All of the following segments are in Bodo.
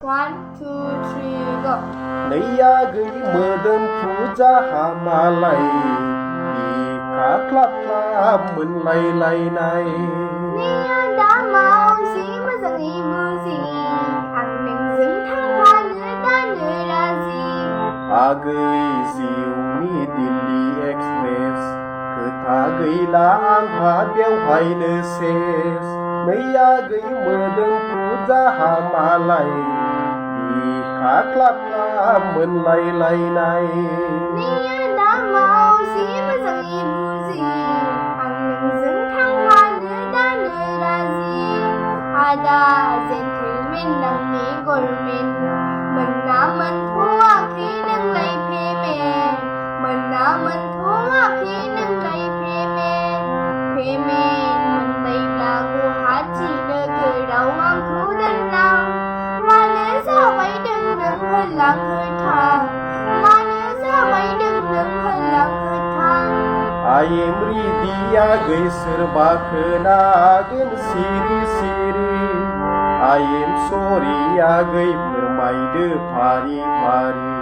1, 2, 3, go. नैया गैयि मोदोमफ्रु जाहामालाय बिखा ख्लाब ख्लाब मोनलायलायनाय नैया दा मावजि मोजाङै बुजि आं नोंजों थांफानो दानो राजि आगै जिउनि दिल्ली एक्सप्रेस खोथा गैला आंहा बेवहायनो सेस नैया गैयि मोदोमफ्रु जाहामालाय बिखा ख्लाब ख्लाब मोनलायलायनाय नैया दा मावजि मोजाङै बुजि आं नोंजों थांफानो दानो राजि आदा जेन्टेलमेन नोंनि गरमेन मोनना मोनथ'वाखै नोंलाय पेमेन्ट मोनना मोनथ'वाखै नोंलाय पेमेन्ट मोनबायब्ला गुवाहाटि नोगोराव आंखौ दोनलां मानो जाबायदों नों होलां होथां मानो जाबायदों नों होलां होथां I am ready आगै सोरबा खोनागोन सिरि सिरि I am sorry आगै फोरमायदो फारि फारि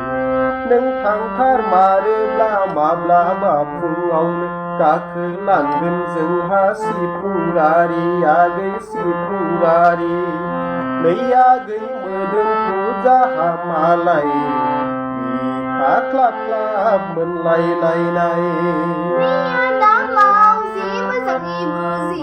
नों थांथारमारोब्ला माब्लाबा फुङावनो गाखोलांगोन जोंहा सिफुं गारि आगै सिफुं गारि नै आगै मोदोमफ्रु जाहामालाय बिखा ख्लाब ख्लाब मोनलायलायनाय नैया दा मावजि मोजाङै बुजि